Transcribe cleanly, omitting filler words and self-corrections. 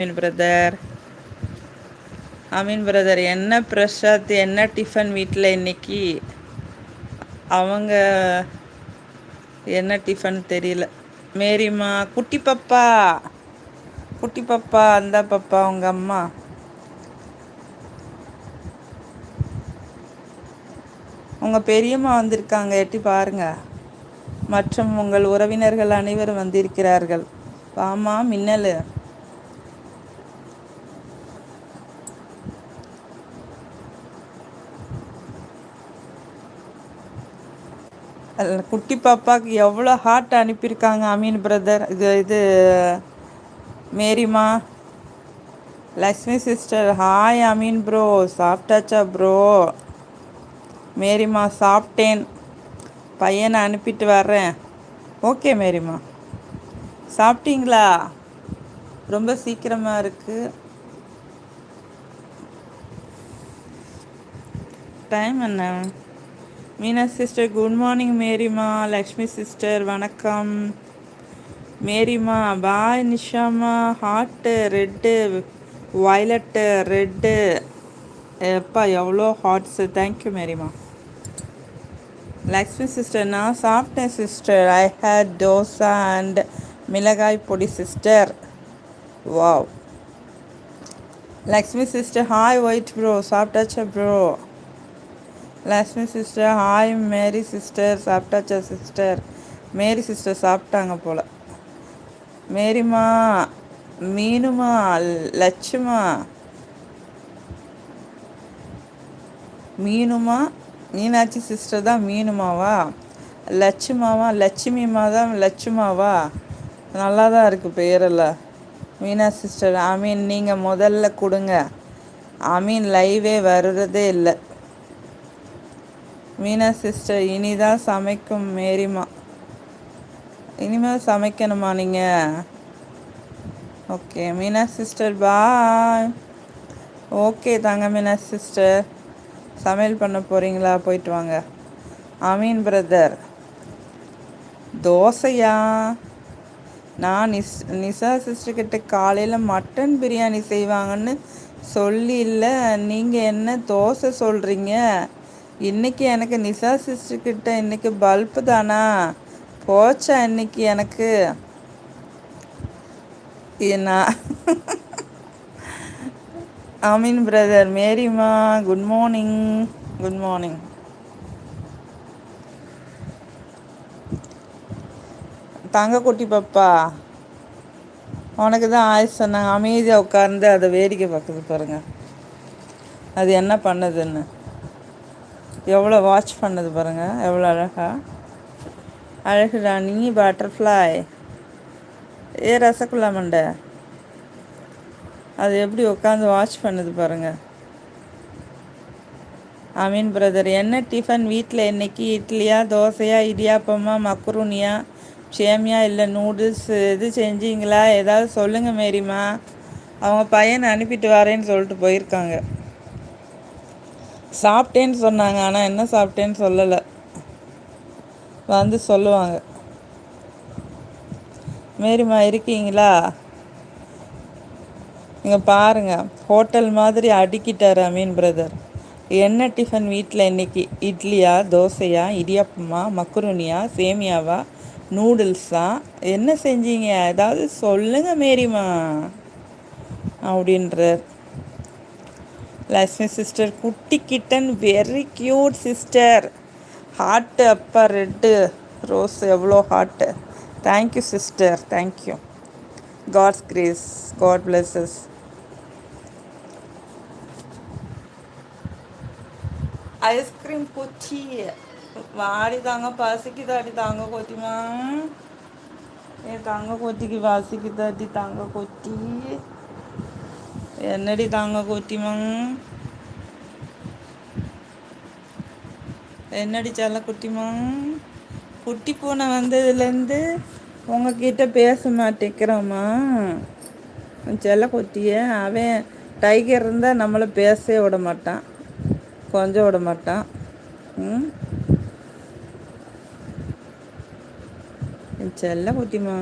Brother Ameen brother, என்ன பிரசாத், என்ன tiffin வீட்டில் இன்னைக்கு? அவங்க என்ன டிஃபன் தெரியல. மேரிம்மா, குட்டி பப்பா, குட்டி பப்பா, அந்த பப்பா உங்க அம்மா. உங்க பெரியம்மா வந்திருக்காங்க, எட்டி பாருங்க. மற்றும் உங்கள் உறவினர்கள் அனைவரும் வந்திருக்கிறார்கள். வாமா மின்னலு. குட்டி பாப்பாவுக்கு எவ்வளோ ஹார்ட் அனுப்பியிருக்காங்க அமீன் பிரதர். இது மேரிமா, Lakshmi sister, hi Ameen bro, சாப்பிட்டாச்சா ப்ரோ? மேரிமா, சாப்பிட்டேன், பையனை அனுப்பிட்டு வர்றேன். ஓகே மேரிமா, சாப்பிட்டீங்களா? ரொம்ப சீக்கிரமாக இருக்குது டைம். என்ன மீனா சிஸ்டர், குட் மார்னிங் மேரிமா. லக்ஷ்மி சிஸ்டர் வணக்கம். மேரிமா பாய். நிஷாமா, ஹார்ட்டு ரெட்டு, வயலட்டு, ரெட்டு, எப்பா எவ்வளோ ஹார்ட்ஸு. தேங்க்யூ மேரிமா. லக்ஷ்மி சிஸ்டர், நான் சாப்பிட்டேன் sister. I had dosa and milagai podi sister. Wow. Lakshmi sister, hi white bro, சாப்பிட்டாச்சா bro? Lakshmi sister, hi Mary sister, சாப்பிட்டாச்சா சிஸ்டர்? மேரி சிஸ்டர் சாப்பிட்டாங்க போல். மேரிமா, மீனுமா, லட்சுமா, மீனுமா, மீனாட்சி சிஸ்டர் தான் மீனுமாவா? லட்சுமாவா? லட்சுமிமா தான் லட்சுமாவா? நல்லா தான் இருக்குது பேரெல்லாம். மீனா சிஸ்டர், ஐ நீங்கள் முதல்ல கொடுங்க. லைவே வருறதே இல்லை. மீனா சிஸ்டர், இனிதான் சமைக்கும் மேரிமா. இனிமேல் சமைக்கணுமா நீங்கள்? ஓகே மீனா சிஸ்டர், பாய். ஓகே தாங்க மீனா சிஸ்டர், சமையல் பண்ண போகிறீங்களா? போயிட்டு வாங்க. அமீன் பிரதர், தோசையா? நான் நிசா சிஸ்டர்கிட்ட காலையில் மட்டன் பிரியாணி செய்வாங்கன்னு சொல்லி இல்லை, நீங்கள் என்ன தோசை சொல்கிறீங்க? இன்றைக்கி எனக்கு நிசா சிஸ்டர்கிட்ட இன்றைக்கி பல்பு தானா போச்சா இன்னைக்கு எனக்கு? என்ன அமீன் பிரதர். மேரிமா, குட் மார்னிங். Good morning. தங்க குட்டி பாப்பா, உனக்கு தான் ஆயுஸ் சொன்னாங்க. அமைதியாக உட்கார்ந்து அதை வேடிக்கை பார்க்குது பாருங்க. அது என்ன பண்ணுதுன்னு, எவ்வளோ வாட்ச் பண்ணுது பாருங்க, எவ்வளோ அழகா. அழகு ராணி, பட்டர்ஃப்ளை. ஏ ரசகுல்லா மண்டை, அது எப்படி உட்காந்து வாட்ச் பண்ணுது பாருங்க. அமீன் பிரதர், என்ன டிஃபன் வீட்டில் இன்னைக்கு? இட்லியா, தோசையா, இடியாப்பமா, மக்ரூனியா, சேமியா, இல்லை நூடுல்ஸ் எது செஞ்சீங்களா? ஏதாவது சொல்லுங்கள் மேரிமா. அவங்க பையனை அனுப்பிட்டு வரேன்னு சொல்லிட்டு போயிருக்காங்க. சாப்பிட்டேன்னு சொன்னாங்க, ஆனால் என்ன சாப்பிட்டேன்னு சொல்லலை, வந்து சொல்லுவாங்க. மேரிமா இருக்கீங்களா? இங்கே பாருங்கள், ஹோட்டல் மாதிரி அடுக்கிட்டார் அமீன் பிரதர். என்ன டிஃபன் வீட்டில் இன்னைக்கு? இட்லியா, தோசையா, இடியாப்பமா, மக்ருனியா, சேமியாவா, நூடுல்ஸா, என்ன செஞ்சீங்க? ஏதாவது சொல்லுங்க மேரிமா அப்படின்றார். லக்ஷ்மி சிஸ்டர், குட்டி kitten, very cute sister. Heart, அப்பா ரெட்டு ரோஸ், எவ்வளோ heart. Thank you sister, thank you. God's grace, God blesses. Ice cream பூச்சி வாடி தாங்க, பசிக்குதாடி தாங்க கொத்திமா. என் தாங்க கொத்திக்கு பசிக்குதாடி தாங்க கொத்தி. என்னடி தாங்க கொத்திமா? என்னடி செல்ல குட்டிமா? குட்டி பூனை வந்ததுலேருந்து உங்ககிட்ட பேச மாட்டேங்கிறாம்மா செல்ல கொத்திய. அவன் டைகர் இருந்தால் நம்மளை பேசவே விட மாட்டான், கொஞ்சம் விட மாட்டான். செல்ல குட்டிமா.